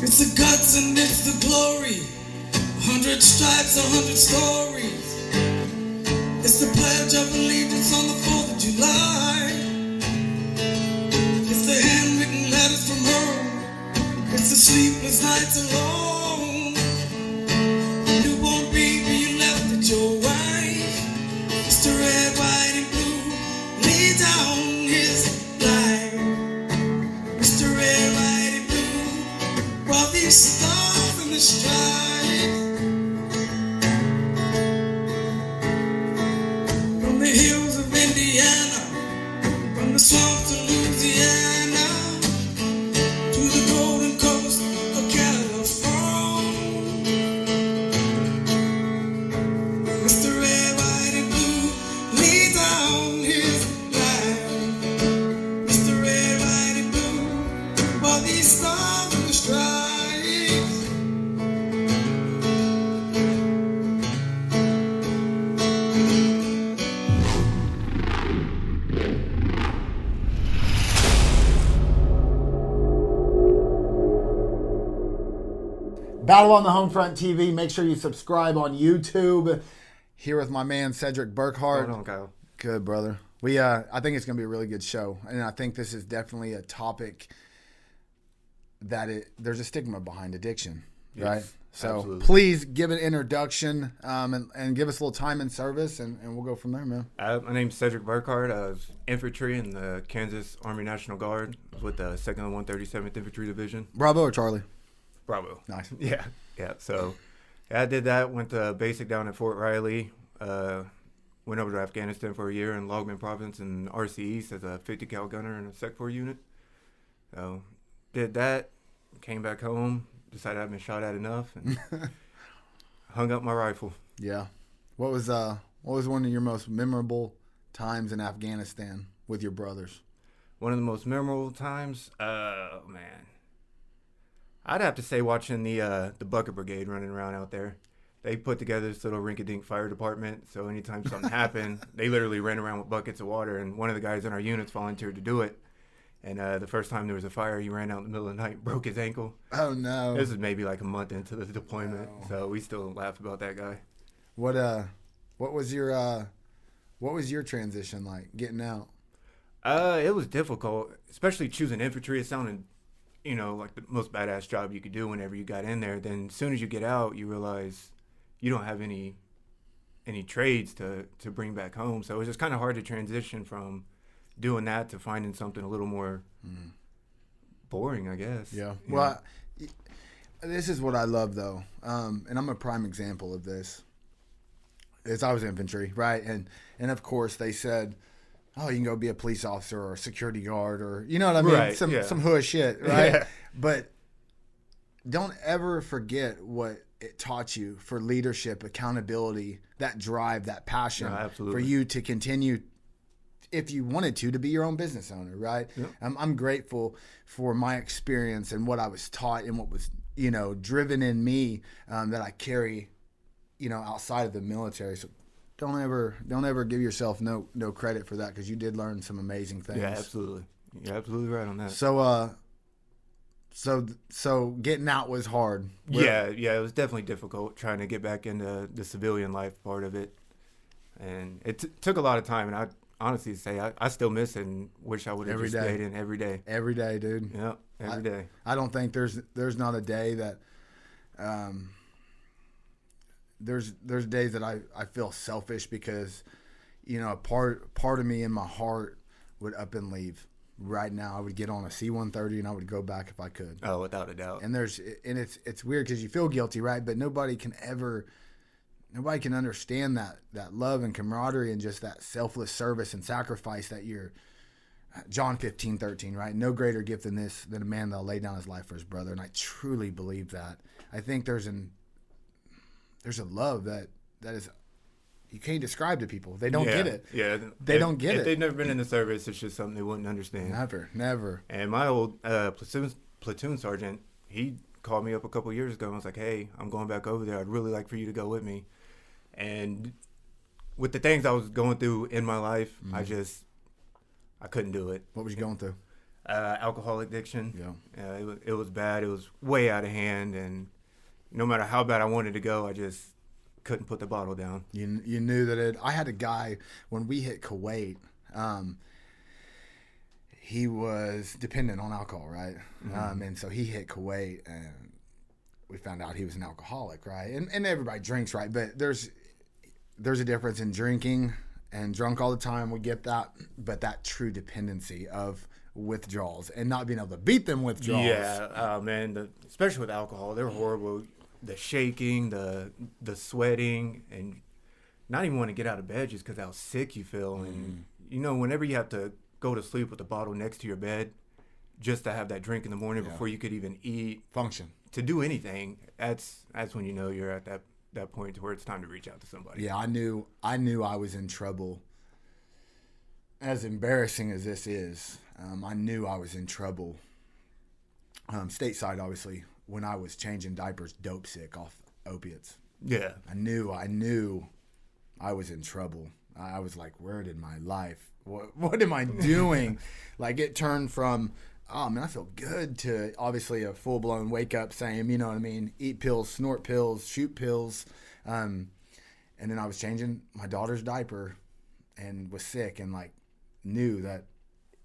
It's the guts and it's the glory. 100 stripes, 100 stories. It's the pledge of allegiance on the 4th of July. It's the handwritten letters from home. It's the sleepless nights alone. Newborn baby you left at your wife. It's the red, white, and blue. Lay down his life. It's the red, white, and blue. While these stars in the stripes. From the hills of Indiana, from the swamps of Louisiana, to the golden coast of California. Mr. Red, White, and Blue, lay down his life. Mr. Red, White, and Blue, while these stars in the stripes. Battle on the Homefront TV. Make sure you subscribe on YouTube. Here with my man Cedric Burkhart. Hold on, Kyle. Good, brother. I think it's going to be a really good show, and I think this is definitely a topic that there's a stigma behind addiction, Yes, right? So absolutely. please give an introduction and give us a little time in service, and we'll go from there, man. My name's Cedric Burkhart. I was infantry in the Kansas Army National Guard. I was with the 2nd and 137th Infantry Division. Bravo or Charlie? Bravo. Nice. Yeah. So I did that. Went to basic down at Fort Riley. Went over to Afghanistan for a year in Logman Province in RC East as a 50 cal gunner in a Sec 4 unit. So did that. Came back home. Decided I'd been shot at enough and hung up my rifle. Yeah. What was one of your most memorable times in Afghanistan with your brothers? One of the most memorable times, man, I'd have to say watching the Bucket Brigade running around out there. They put together this little rink-a-dink fire department, so anytime something happened, they literally ran around with buckets of water, and one of the guys in our units volunteered to do it. And the first time there was a fire, he ran out in the middle of the night, broke his ankle. Oh no! This is maybe like a month into the deployment, so we still laugh about that guy. What was your transition like getting out? It was difficult, especially choosing infantry. It sounded, like the most badass job you could do whenever you got in there. Then as soon as you get out, you realize you don't have any trades to bring back home. So it was just kind of hard to transition from doing that to finding something a little more boring, I guess. Yeah. Well, this is what I love though, and I'm a prime example of this. Is I was infantry, right? And of course they said, oh, you can go be a police officer or a security guard or, you know what I mean? Right, Some yeah. hood shit, right? Yeah. But don't ever forget what it taught you for leadership, accountability, that drive, that passion No, absolutely. for you to continue, if you wanted to be your own business owner, right? Yep. I'm grateful for my experience and what I was taught and what was, driven in me that I carry, outside of the military. So don't ever give yourself no credit for that, because you did learn some amazing things. Yeah, absolutely. You're absolutely right on that. So getting out was hard. Yeah, it was definitely difficult trying to get back into the civilian life part of it. And it took a lot of time, and I honestly say I still miss it and wish I would have just stayed in every day. Every day, dude. Yeah, every day. I don't think there's not a day that there's days that I feel selfish because, a part of me in my heart would up and leave. Right now, I would get on a C-130 and I would go back if I could. Oh, without a doubt. And it's weird because you feel guilty, right? But nobody can understand that love and camaraderie and just that selfless service and sacrifice that you're. John 15:13, right? No greater gift than this, than a man that'll lay down his life for his brother. And I truly believe that. I think there's a love that is, you can't describe to people. They don't get it. Yeah. They don't get it. If they've never been in the service, it's just something they wouldn't understand. Never. And my old platoon sergeant, he called me up a couple years ago and was like, hey, I'm going back over there. I'd really like for you to go with me. And with the things I was going through in my life, I couldn't do it. What was you going through? Alcohol addiction. Yeah. It was bad. It was way out of hand, and no matter how bad I wanted to go, I just couldn't put the bottle down. You knew that I had a guy when we hit Kuwait. He was dependent on alcohol, right? Mm-hmm. And so he hit Kuwait, and we found out he was an alcoholic, right? And everybody drinks, right? But there's a difference in drinking and drunk all the time. We get that, but that true dependency of withdrawals and not being able to beat them withdrawals. Yeah, man. Especially with alcohol, they're horrible. The shaking, the sweating, and not even want to get out of bed just because how sick you feel. And whenever you have to go to sleep with a bottle next to your bed, just to have that drink in the morning before you could even eat, function, to do anything, that's when you know you're at that point to where it's time to reach out to somebody. Yeah, I knew I was in trouble. As embarrassing as this is, I knew I was in trouble. Stateside, obviously, when I was changing diapers, dope sick off opiates. Yeah, I knew I was in trouble. I was like, where did my life? What am I doing? Like, it turned from, oh man, I feel good, to obviously a full blown wake up saying, you know what I mean? Eat pills, snort pills, shoot pills. And then I was changing my daughter's diaper and was sick, and like knew that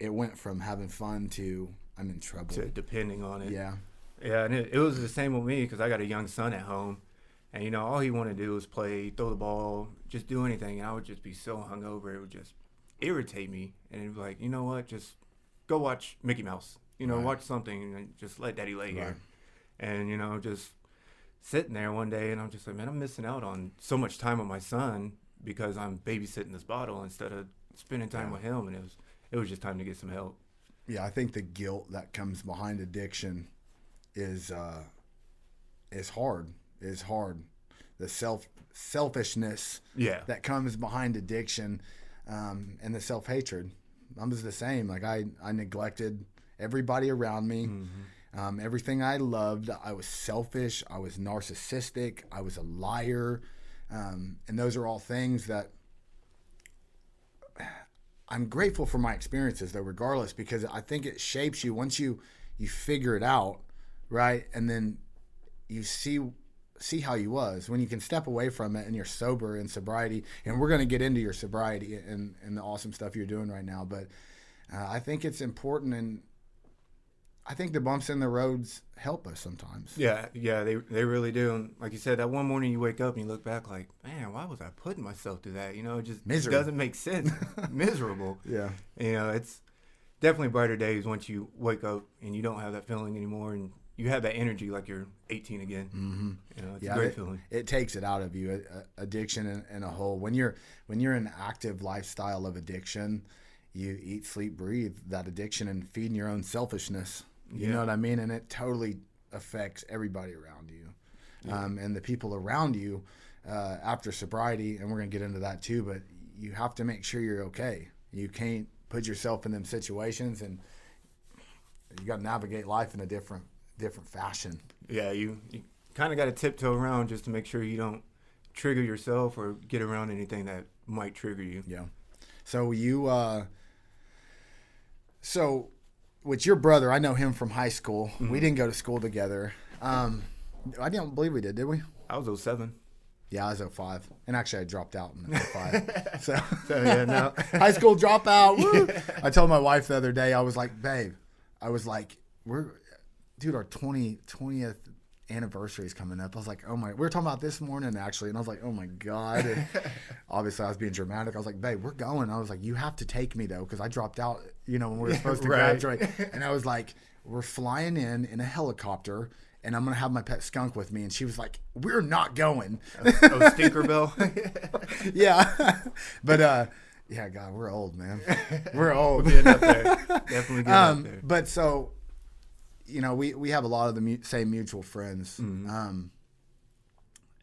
it went from having fun to I'm in trouble. To depending on it. Yeah. Yeah, and it was the same with me because I got a young son at home. And, all he wanted to do was play, throw the ball, just do anything. And I would just be so hungover. It would just irritate me. And it was like, you know what? Just go watch Mickey Mouse. Right. Watch something and just let Daddy lay here. Right. And, just sitting there one day and I'm just like, man, I'm missing out on so much time with my son because I'm babysitting this bottle instead of spending time with him. And it was just time to get some help. Yeah, I think the guilt that comes behind addiction is hard. The selfishness that comes behind addiction, and the self-hatred. I was the same. Like I neglected everybody around me. Mm-hmm. Everything I loved, I was selfish. I was narcissistic. I was a liar. And those are all things that I'm grateful for my experiences, though, regardless, because I think it shapes you once you figure it out, right? And then you see how you was when you can step away from it and you're sober in sobriety. And we're going to get into your sobriety and the awesome stuff you're doing right now. But I think it's important, and I think the bumps in the roads help us sometimes. Yeah, they really do. And like you said, that one morning you wake up and you look back like, man, why was I putting myself through that? It just doesn't make sense. Miserable. Yeah. It's definitely brighter days once you wake up and you don't have that feeling anymore and you have that energy like you're 18 again. Mm-hmm. It's a great feeling. It takes it out of you. Addiction in a whole. When you're in an active lifestyle of addiction, you eat, sleep, breathe that addiction and feeding your own selfishness. You know what I mean? And it totally affects everybody around you. Yeah. And the people around you after sobriety, and we're going to get into that too, but you have to make sure you're okay. You can't put yourself in them situations, and you got to navigate life in a different fashion. Yeah, you kind of got to tiptoe around just to make sure you don't trigger yourself or get around anything that might trigger you. Yeah. So with your brother, I know him from high school. Mm-hmm. We didn't go to school together. I don't believe we did we? I was 07. Yeah, I was 05. And actually, I dropped out in 05. so yeah, no. High school dropout. Woo! I told my wife the other day, I was like, babe, our 20th anniversary is coming up. I was like, oh my, we were talking about this morning actually, and I was like, oh my God. And obviously I was being dramatic. I was like, babe, we're going. I was like, you have to take me though, because I dropped out, when we were supposed to graduate. And I was like, we're flying in a helicopter, and I'm gonna have my pet skunk with me. And she was like, we're not going. Oh, Stinkerbell. Yeah. But yeah, God, we're old, man. We're old. We'll get up there. Definitely get up there. But so, we have a lot of the same mutual friends. Mm-hmm.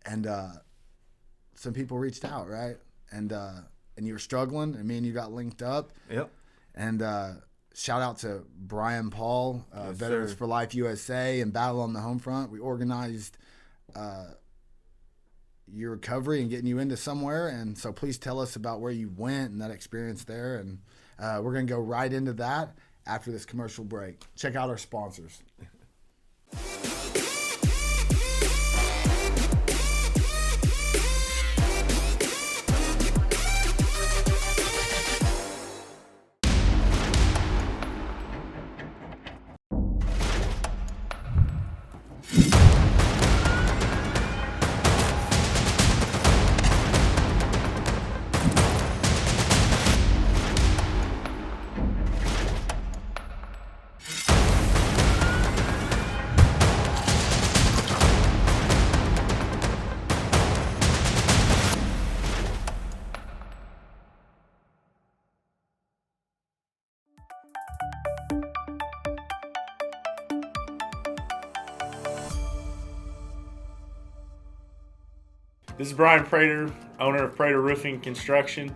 And some people reached out, right? And you were struggling. I mean, you got linked up. Yep. And shout out to Brian Paul, Yes, Veterans sir. for Life USA, and Battle on the Homefront. We organized your recovery and getting you into somewhere. And so please tell us about where you went and that experience there. And we're going to go right into that after this commercial break. Check out our sponsors. This is Brian Prater, owner of Prater Roofing Construction.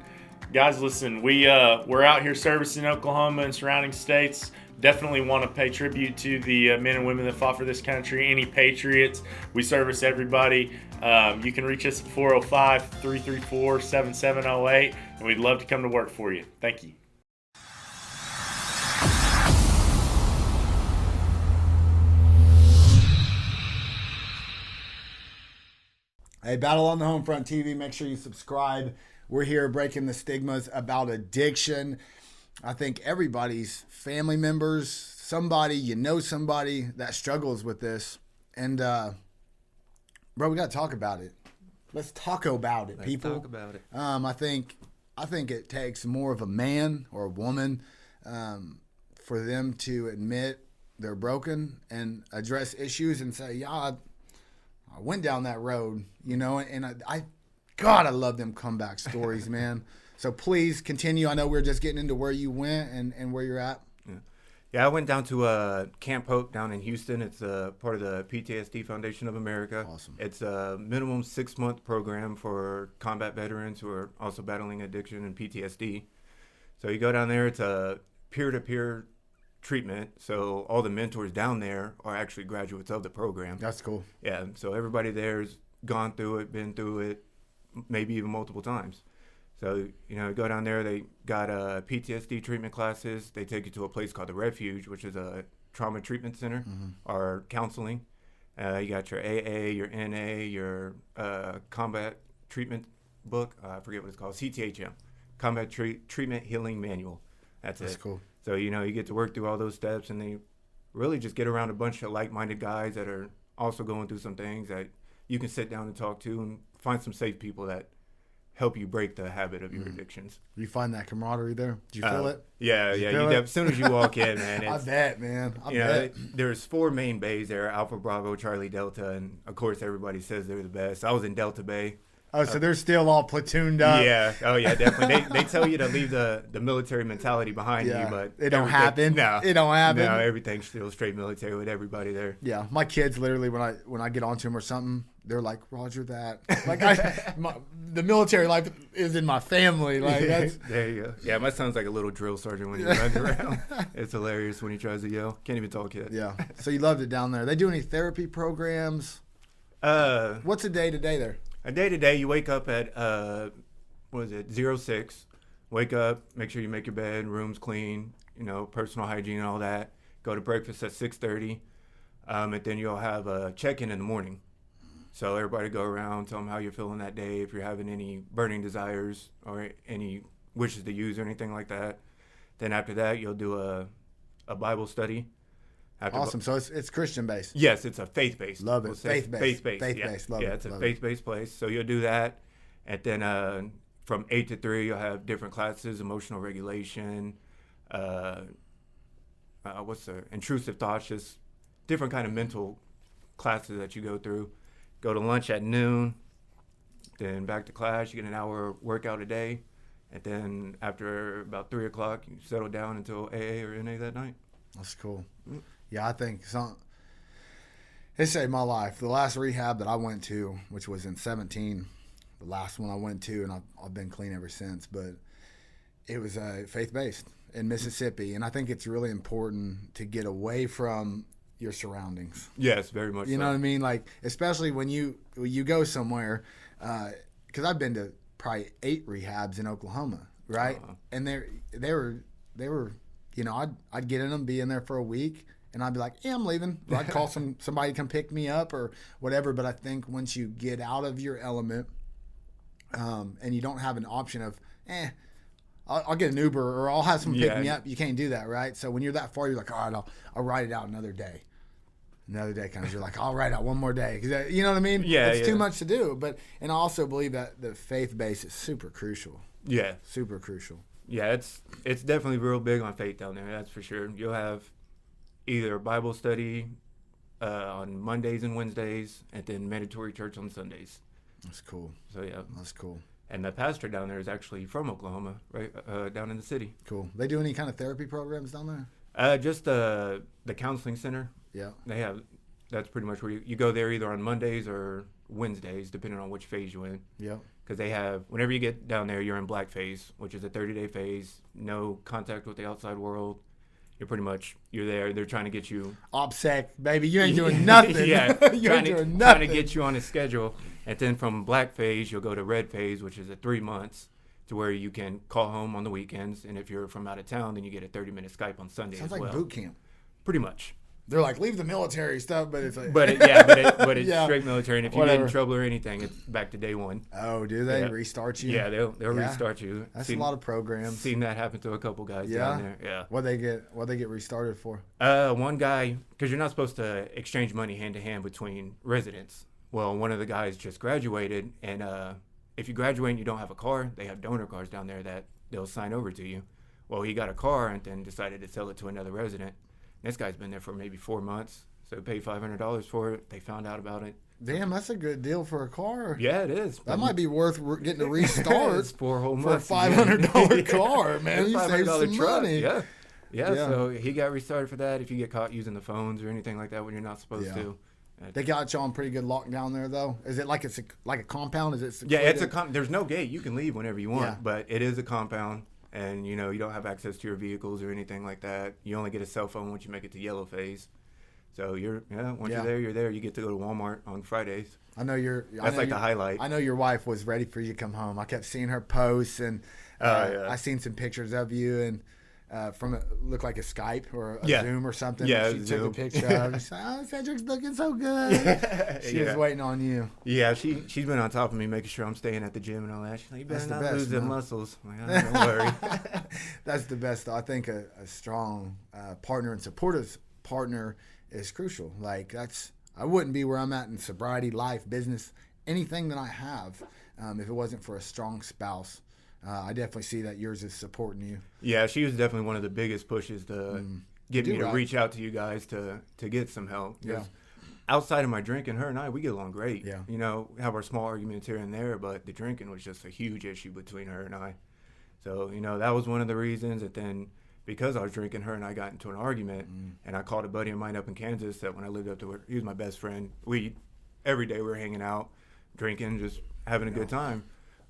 Guys, listen, we're out here servicing Oklahoma and surrounding states. Definitely want to pay tribute to the men and women that fought for this country, any patriots. We service everybody. You can reach us at 405-334-7708, and we'd love to come to work for you. Thank you. Hey, Battle on the Homefront TV, make sure you subscribe. We're here breaking the stigmas about addiction. I think everybody's family members, somebody that struggles with this. And, bro, we got to talk about it. Let's talk about it, people. Let's talk about it. I think it takes more of a man or a woman for them to admit they're broken and address issues and say, yeah, I went down that road, and I love them comeback stories, man. So please continue. I know we're just getting into where you went and where you're at. Yeah, I went down to Camp Hope down in Houston. It's part of the PTSD Foundation of America. Awesome. It's a minimum 6-month program for combat veterans who are also battling addiction and PTSD. So you go down there. It's a peer-to-peer treatment. So all the mentors down there are actually graduates of the program. That's cool. Yeah, so everybody there's gone through it, been through it, maybe even multiple times. So, go down there, they got PTSD treatment classes. They take you to a place called the Refuge, which is a trauma treatment center, or counseling. You got your AA, your NA, your combat treatment book. I forget what it's called, CTHM, Combat Treatment Healing Manual. That's it. That's cool. So, you get to work through all those steps, and they really just get around a bunch of like-minded guys that are also going through some things that you can sit down and talk to and find some safe people that help you break the habit of your addictions. You find that camaraderie there? Do you feel it? Yeah. As soon as you walk in, man. I bet, man. I bet. There's 4 main bays there, Alpha, Bravo, Charlie, Delta, and of course everybody says they're the best. I was in Delta Bay. Oh, so they're still all platooned up. Yeah. Oh, yeah, definitely. They tell you to leave the military mentality behind you, but it don't happen. No, it don't happen. No, everything's still straight military with everybody there. Yeah, my kids literally when I get onto them or something, they're like, Roger that. Like the military life is in my family. Like that's there you go. Yeah, my son's like a little drill sergeant when he runs around. It's hilarious when he tries to yell. Can't even talk yet. Yeah. So you loved it down there. They do any therapy programs? What's a day to day there? A day to day, you wake up at 06. Wake up, make sure you make your bed, room's clean, personal hygiene and all that. Go to breakfast at 6:30, and then you'll have a check-in in the morning. So everybody go around, tell them how you're feeling that day, if you're having any burning desires or any wishes to use or anything like that. Then after that, you'll do a Bible study. Awesome. So it's Christian based. Yes, it's a faith-based. Love it. Faith-based. Faith-based. Love it. Yeah, it's a faith-based place. So you'll do that. And then from 8 to 3, you'll have different classes, emotional regulation, intrusive thoughts, just different kind of mental classes that you go through. Go to lunch at noon, then back to class. You get an hour workout a day. And then after about 3 o'clock, you settle down until AA or NA that night. That's cool. Yeah, I think it saved my life. The last rehab that I went to, which was in 17, the last one I went to, and I've been clean ever since, but it was faith-based in Mississippi, and I think it's really important to get away from your surroundings. Yes, very much. You know what I mean? Like, especially when you go somewhere, because I've been to probably 8 rehabs in Oklahoma, right? And they were I'd get in them, be in there for a week, and I'd be like, yeah, I'm leaving. Or I'd call somebody to come pick me up or whatever. But I think once you get out of your element, and you don't have an option of, I'll get an Uber or I'll have someone pick me up. You can't do that, right? So when you're that far, you're like, all right, I'll ride it out another day. Another day comes, you're like, I'll ride out one more day. You know what I mean? Yeah, it's too much to do. And I also believe that the faith base is super crucial. Yeah. Super crucial. Yeah, it's definitely real big on faith down there. That's for sure. You'll have either Bible study on Mondays and Wednesdays, and then mandatory church on Sundays. That's cool. So yeah, that's cool. And the pastor down there is actually from Oklahoma, right down in the city. Cool. They do any kind of therapy programs down there? Just the counseling center. Yeah. They have. That's pretty much where you go there either on Mondays or Wednesdays, depending on which phase you're in. Yeah. Because they have, whenever you get down there, you're in black phase, which is a 30-day phase, no contact with the outside world. You're there. They're trying to get you. OPSEC, baby. You ain't doing nothing. Yeah. You ain't doing nothing. Trying to get you on a schedule. And then from black phase, you'll go to red phase, which is 3 months, to where you can call home on the weekends. And if you're from out of town, then you get a 30-minute Skype on Sunday Sounds as well. like boot camp. Pretty much. They're like, leave the military stuff, but it's like. But it's straight military. And if you get in trouble or anything, it's back to day one. Oh, do they restart you? Yeah, they'll restart you. That's a lot of programs. Seen that happen to a couple guys down there. Yeah. What they get restarted for? One guy, because you're not supposed to exchange money hand to hand between residents. Well, one of the guys just graduated, and if you graduate and you don't have a car, they have donor cars down there that they'll sign over to you. Well, he got a car and then decided to sell it to another resident. This guy's been there for maybe 4 months, so paid $500 for it. They found out about it. Damn, that's a good deal for a car. Yeah, it is. That might be worth getting a restart. It's 4 whole for months. a $500 car, man. You save some truck. money. Yeah. So he got restarted for that. If you get caught using the phones or anything like that when you're not supposed to. They got you on pretty good lockdown there, though. Is it like it's like a compound? Is it secluded? Yeah, it's there's no gate. You can leave whenever you want, but it is a compound. And, you don't have access to your vehicles or anything like that. You only get a cell phone once you make it to yellow phase. So once you're there, you're there. You get to go to Walmart on Fridays. That's the highlight. I know your wife was ready for you to come home. I kept seeing her posts, and I seen some pictures of you, and looked like a Skype or a Zoom or something. Yeah, she took a picture of it. She's like, oh, Cedric's looking so good. She was waiting on you. Yeah, she's been on top of me, making sure I'm staying at the gym and all that. She's like, you better not lose them muscles. I'm like, don't worry. That's the best, though. I think a strong partner and supportive partner is crucial. Like, I wouldn't be where I'm at in sobriety, life, business, anything that I have if it wasn't for a strong spouse. I definitely see that yours is supporting you. Yeah, she was definitely one of the biggest pushes to get me to reach out to you guys to get some help. Yeah. Outside of my drinking, her and I, we get along great. Yeah. Have our small arguments here and there, but the drinking was just a huge issue between her and I. So, that was one of the reasons. And then because I was drinking, her and I got into an argument, and I called a buddy of mine up in Kansas that when I lived up to her, he was my best friend. Every day we were hanging out, drinking, just having a good time.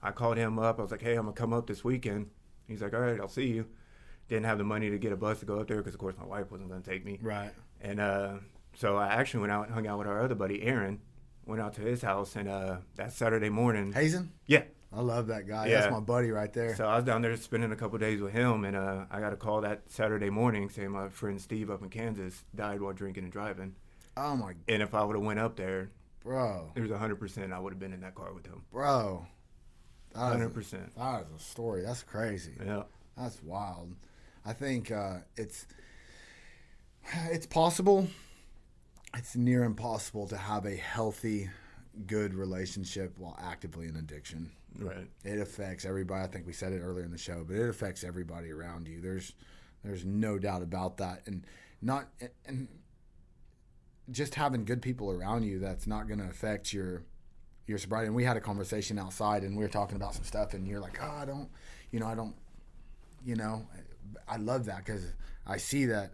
I called him up. I was like, hey, I'm going to come up this weekend. He's like, all right, I'll see you. Didn't have the money to get a bus to go up there because, of course, my wife wasn't going to take me. Right. And so I actually went out and hung out with our other buddy, Aaron. Went out to his house, and that Saturday morning. Hazen? Yeah. I love that guy. Yeah. That's my buddy right there. So I was down there spending a couple days with him, and I got a call that Saturday morning saying my friend Steve up in Kansas died while drinking and driving. Oh, my God. And if I would have went up there, bro, there's 100% I would have been in that car with him. Bro. 100%. That is a story. That's crazy. Yeah. That's wild. I think it's possible. It's near impossible to have a healthy, good relationship while actively in addiction. Right. It affects everybody. I think we said it earlier in the show, but it affects everybody around you. There's no doubt about that. And just having good people around you, that's not going to affect your sobriety. And we had a conversation outside, and we were talking about some stuff, and you're like, I love that because I see that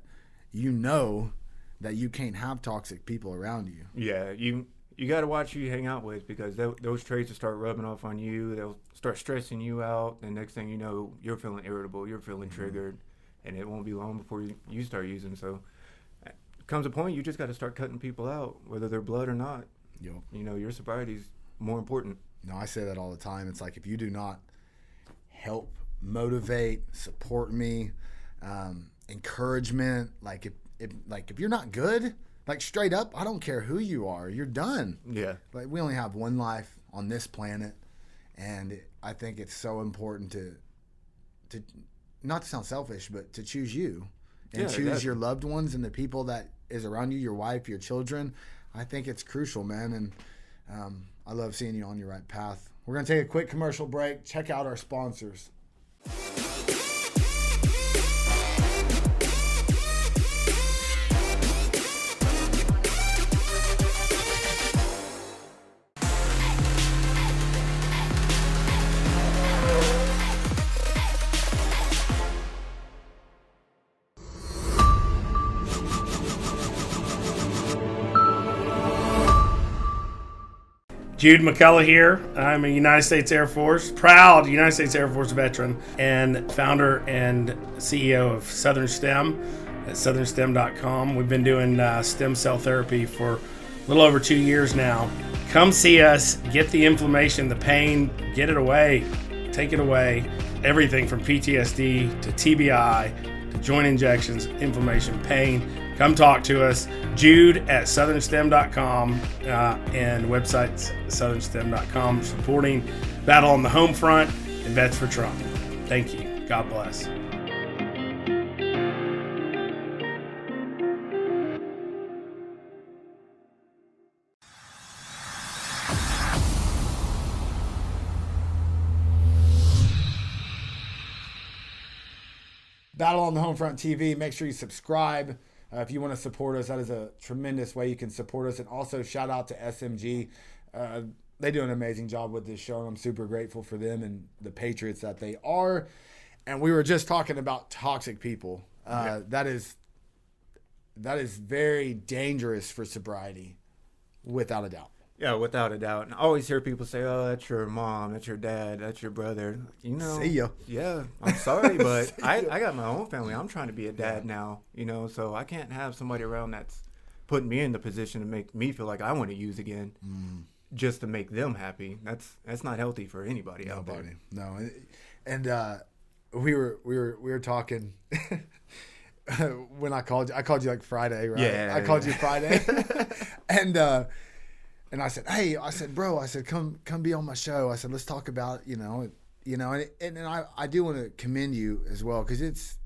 that you can't have toxic people around you. Yeah, you got to watch who you hang out with because those traits will start rubbing off on you. They'll start stressing you out, and next thing you know, you're feeling irritable, you're feeling triggered, and it won't be long before you start using. So comes a point you just got to start cutting people out, whether they're blood or not. Yep. Your sobriety's more important. No, I say that all the time. It's like if you do not help, motivate, support me, encouragement. Like if you're not good, like straight up, I don't care who you are, you're done. Yeah. Like we only have one life on this planet, and I think it's so important to not to sound selfish, but to choose you and choose your loved ones and the people that is around you, your wife, your children. I think it's crucial, man, and I love seeing you on your right path. We're going to take a quick commercial break. Check out our sponsors. Jude McCullough here. I'm a United States Air Force, proud United States Air Force veteran, and founder and CEO of Southern STEM at southernstem.com. We've been doing stem cell therapy for a little over 2 years now. Come see us, get the inflammation, the pain, get it away, take it away. Everything from PTSD to TBI to joint injections, inflammation, pain. Come talk to us. Jude at southernstem.com and website southernstem.com, supporting Battle on the Homefront and Vets for Trump. Thank you. God bless. Battle on the Homefront TV. Make sure you subscribe. If you want to support us, that is a tremendous way you can support us. And also shout out to SMG. They do an amazing job with this show, and I'm super grateful for them and the patriots that they are. And we were just talking about toxic people. That is very dangerous for sobriety, without a doubt. Yeah, without a doubt. And I always hear people say, "Oh, that's your mom, that's your dad, that's your brother." You know, See ya. Yeah, I'm sorry, but I got my own family. I'm trying to be a dad now, you know, so I can't have somebody around that's putting me in the position to make me feel like I want to use again, just to make them happy. That's not healthy for anybody out there. No, and we were talking. When I called you like Friday, right? Yeah, I called you Friday, and I said, hey, bro, come be on my show. I said, let's talk about, and I do want to commend you as well, because it's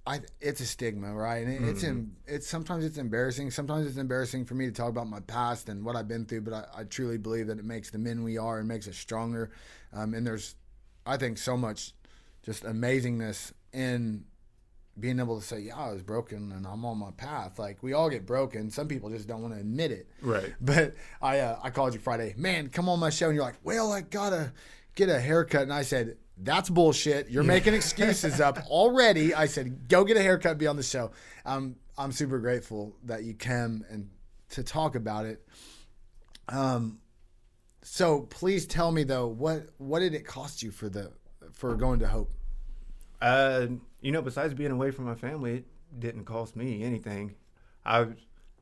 a stigma, right? And it's sometimes it's embarrassing. Sometimes it's embarrassing for me to talk about my past and what I've been through, but I truly believe that it makes the men we are and makes us stronger. And there's, I think, so much just amazingness in being able to say, yeah, I was broken and I'm on my path. Like, we all get broken. Some people just don't want to admit it. Right. But I called you Friday, man, come on my show. And you're like, well, I gotta get a haircut. And I said, that's bullshit. You're making excuses up already. I said, go get a haircut, be on the show. I'm super grateful that you came and to talk about it. So please tell me though, what did it cost you for going to Hope? Besides being away from my family, it didn't cost me anything. I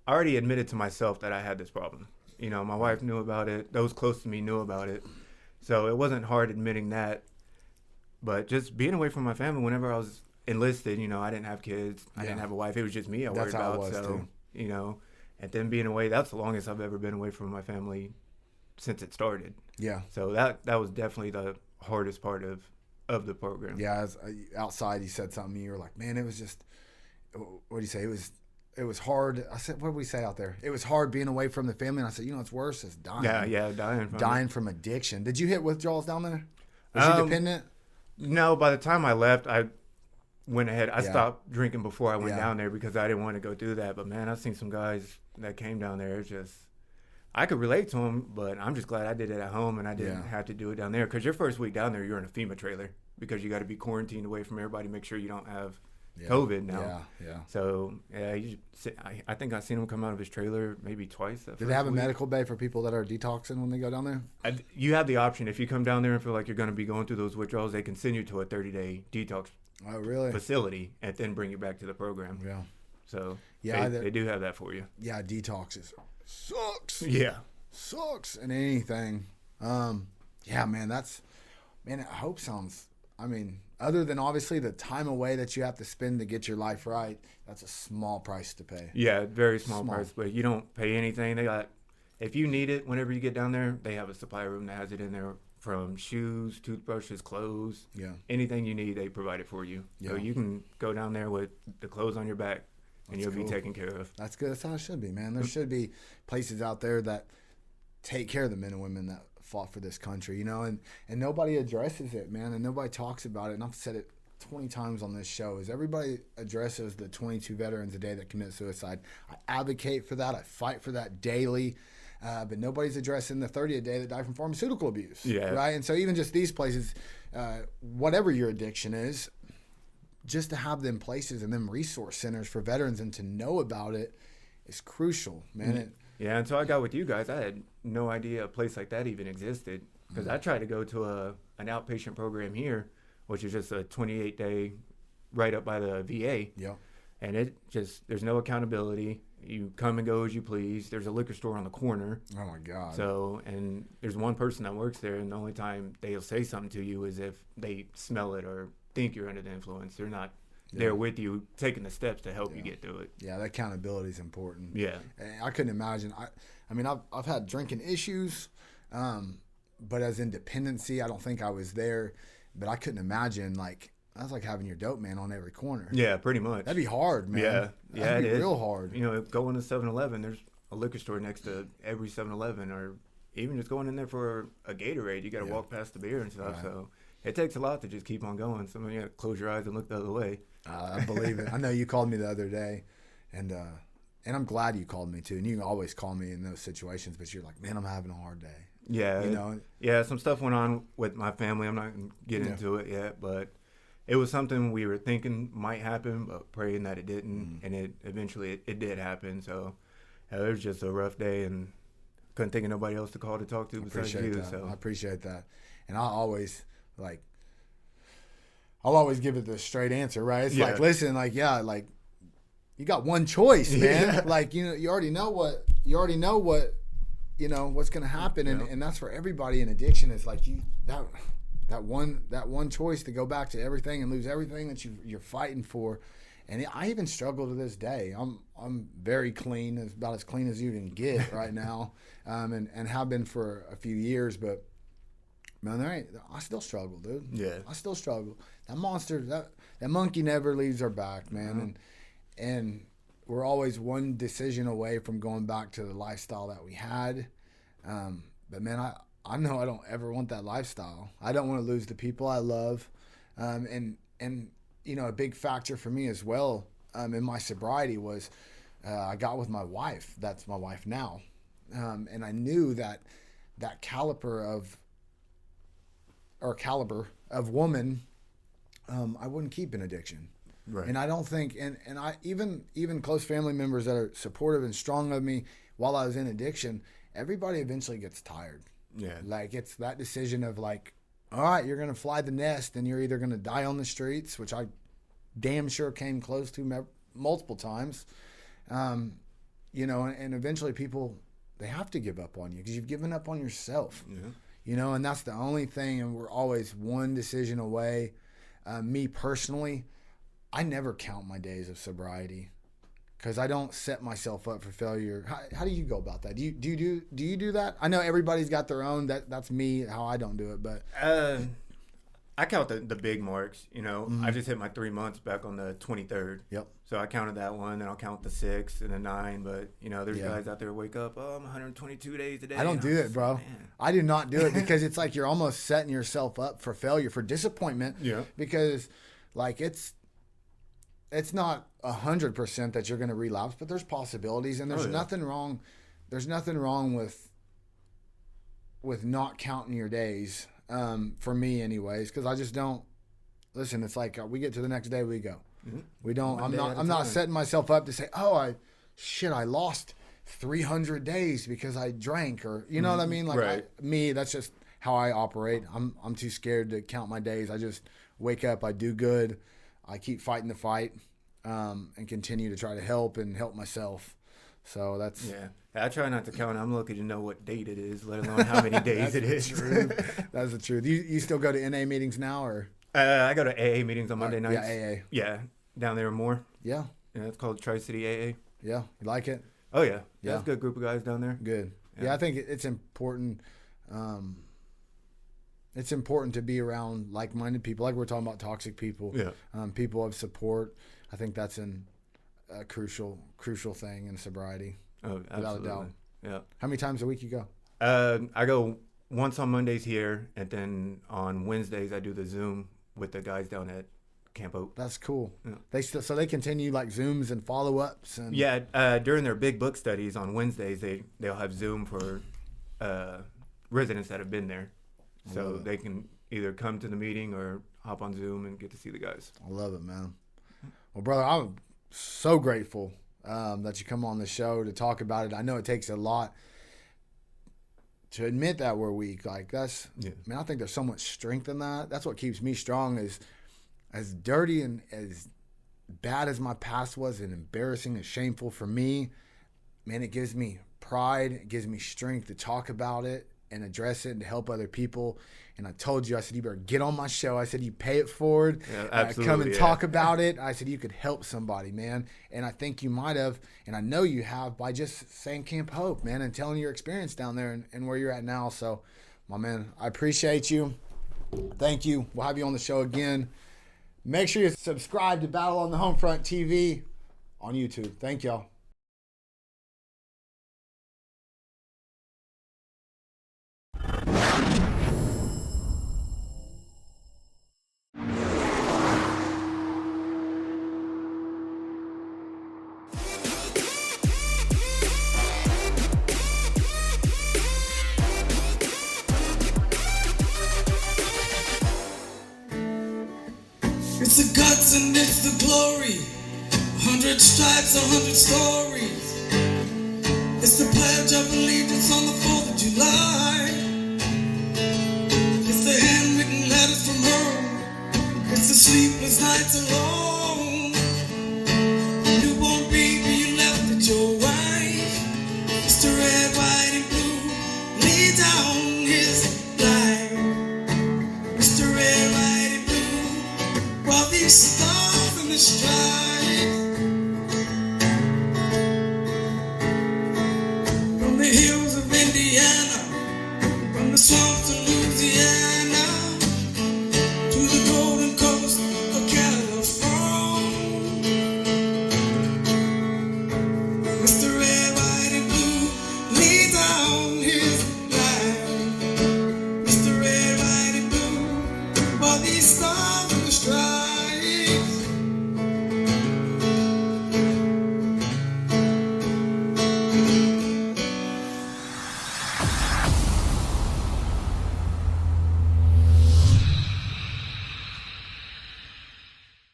already admitted to myself that I had this problem. My wife knew about it. Those close to me knew about it. So it wasn't hard admitting that. But just being away from my family, whenever I was enlisted, I didn't have kids. I didn't have a wife. It was just me I worried about. That's how it was too. And then being away, that's the longest I've ever been away from my family since it started. Yeah. So that was definitely the hardest part of the program. Yeah, outside you said something, you were like, man, it was just, what do you say? It was hard. I said, what did we say out there? It was hard being away from the family. And I said, it's worse. It's dying. Yeah, dying from addiction. Did you hit withdrawals down there? Was you dependent? No, by the time I left, I went ahead. I stopped drinking before I went down there because I didn't want to go through that. But man, I've seen some guys that came down there. It's just, I could relate to them, but I'm just glad I did it at home and I didn't have to do it down there. Because your first week down there, you're in a FEMA trailer because you got to be quarantined away from everybody, make sure you don't have COVID now. Yeah. So, I think I've seen him come out of his trailer maybe twice. Did they have a medical bay for people that are detoxing when they go down there? You have the option. If you come down there and feel like you're going to be going through those withdrawals, they can send you to a 30-day detox facility and then bring you back to the program. Yeah. So, they do have that for you. Yeah, detoxes. Sucks. Yeah. Sucks and anything. Yeah, man, Hope sounds I mean, other than obviously the time away that you have to spend to get your life right, that's a small price to pay. Yeah, very small price, but you don't pay anything. They got, if you need it, whenever you get down there, they have a supply room that has it in there, from shoes, toothbrushes, clothes, anything you need, they provide it for you. So you can go down there with the clothes on your back, and you'll be taken care of. That's good. That's how it should be, man. There should be places out there that take care of the men and women that fought for this country, you know, and nobody addresses it, man, and nobody talks about it. And I've said it 20 times on this show, is everybody addresses the 22 veterans a day that commit suicide. I advocate for that. I fight for that daily. But nobody's addressing the 30 a day that die from pharmaceutical abuse. Yeah. Right. And so even just these places, whatever your addiction is, just to have them places and them resource centers for veterans and to know about it is crucial, man. Yeah. Until I got with you guys, I had no idea a place like that even existed, because I tried to go to an outpatient program here, which is just a 28-day right up by the VA. Yeah. And it just, there's no accountability. You come and go as you please. There's a liquor store on the corner. Oh my God. So, and there's one person that works there, and the only time they'll say something to you is if they smell it or think you're under the influence. They're not there with you, taking the steps to help you get through it. Yeah, that accountability is important. Yeah. I couldn't imagine. I mean, I've had drinking issues, but as in dependency, I don't think I was there. But I couldn't imagine, like, that's like having your dope man on every corner. Yeah, pretty much. That'd be hard, man. Yeah, That'd be it is. real hard. You know, going to 7-Eleven, there's a liquor store next to every 7-Eleven, or even just going in there for a Gatorade, you got to walk past the beer and stuff. Right. So it takes a lot to just keep on going. Sometimes you got to close your eyes and look the other way. I believe it. I know you called me the other day, and I'm glad you called me too. And you always call me in those situations, but you're like, man, I'm having a hard day. Yeah, you know. Yeah, some stuff went on with my family. I'm not gonna get into it yet, but it was something we were thinking might happen, but praying that it didn't, and it eventually it did happen. So it was just a rough day, and couldn't think of nobody else to call to talk to besides you. That. So I appreciate that, and I'll always give it the straight answer, right? It's like, listen, like, like, you got one choice, man. Yeah. Like, you know, you already know what, you know, what's going to happen. And that's for everybody in addiction. It's like that one choice to go back to everything and lose everything that you're fighting for. And I even struggle to this day. I'm very clean, about as clean as you can get right now, and have been for a few years. But man, I still struggle, dude. Yeah, I still struggle. That monster, that monkey never leaves our back, man. And we're always one decision away from going back to the lifestyle that we had. But man, I know I don't ever want that lifestyle. I don't want to lose the people I love. And you know, a big factor for me as well in my sobriety was I got with my wife. That's my wife now. And I knew that caliber of woman, I wouldn't keep in addiction. Right. And I don't think, and I even close family members that are supportive and strong of me while I was in addiction, everybody eventually gets tired. Yeah. Like, it's that decision of like, all right, you're going to fly the nest and you're either going to die on the streets, which I damn sure came close to multiple times. You know, and eventually people, they have to give up on you because you've given up on yourself. Yeah. You know, and that's the only thing, and we're always one decision away. Me personally, I never count my days of sobriety because I don't set myself up for failure. How do you go about that? Do you do that? I know everybody's got their own. That's me, how I don't do it. But I count the big marks. You know, I just hit my 3 months back on the 23rd. Yep. So I counted that one, and I'll count the 6 and the 9. But you know, there's guys out there wake up, I'm 122 days a day. I don't do it, bro. Man. I do not do it because it's like you're almost setting yourself up for failure, for disappointment. Yeah. Because like it's not 100% that you're going to relapse, but there's possibilities, and there's nothing wrong. There's nothing wrong with not counting your days. For me, anyways, because I just don't listen. It's like we get to the next day, we go. Mm-hmm. We don't. I'm not setting myself up to say, I lost 300 days because I drank, or you know what I mean. Like that's just how I operate. I'm too scared to count my days. I just wake up. I do good. I keep fighting the fight, and continue to try to help myself. So that's I try not to count. I'm looking to know what date it is, let alone how many days it is. That's the truth. You still go to NA meetings now, or? I go to AA meetings on Monday nights. Yeah, AA. Yeah, down there more. Yeah. Yeah, it's called Tri-City AA. Yeah. You like it? Oh yeah, Yeah. That's a good group of guys down there. Good. Yeah, I think it's important. It's important to be around like-minded people, like we're talking about toxic people. Yeah. People of support. I think that's a crucial thing in sobriety. Oh, absolutely. Without a doubt. Yeah. How many times a week you go? I go once on Mondays here, and then on Wednesdays I do the Zoom with the guys down at Camp Oak. That's cool. Yeah. So they continue like Zooms and follow-ups and Yeah, during their big book studies on Wednesdays, they'll have Zoom for residents that have been there, so they can either come to the meeting or hop on Zoom and get to see the guys. I love it, man. Well, brother, I'm so grateful that you come on the show to talk about it. I know it takes a lot to admit that we're weak. Like that's, man, I think there's so much strength in that. That's what keeps me strong. Is as dirty and as bad as my past was, and embarrassing and shameful for me, man, it gives me pride. It gives me strength to talk about it and address it and to help other people. And I told you, I said, you better get on my show. I said, you pay it forward. Yeah, absolutely, come and talk about it. I said, you could help somebody, man. And I think you might have, and I know you have, by just saying Camp Hope, man, and telling your experience down there and where you're at now. So, my man, I appreciate you. Thank you. We'll have you on the show again. Make sure you subscribe to Battle on the Homefront TV on YouTube. Thank y'all. It's the guts and it's the glory. 100 stripes, 100 stories. It's the pledge of allegiance on the 4th of July. It's the handwritten letters from home. It's the sleepless nights alone. Newborn baby you left at your wife. It's the red, white, and blue. Lay down his life. Mr. Red, White, and Blue. While these stars in the sky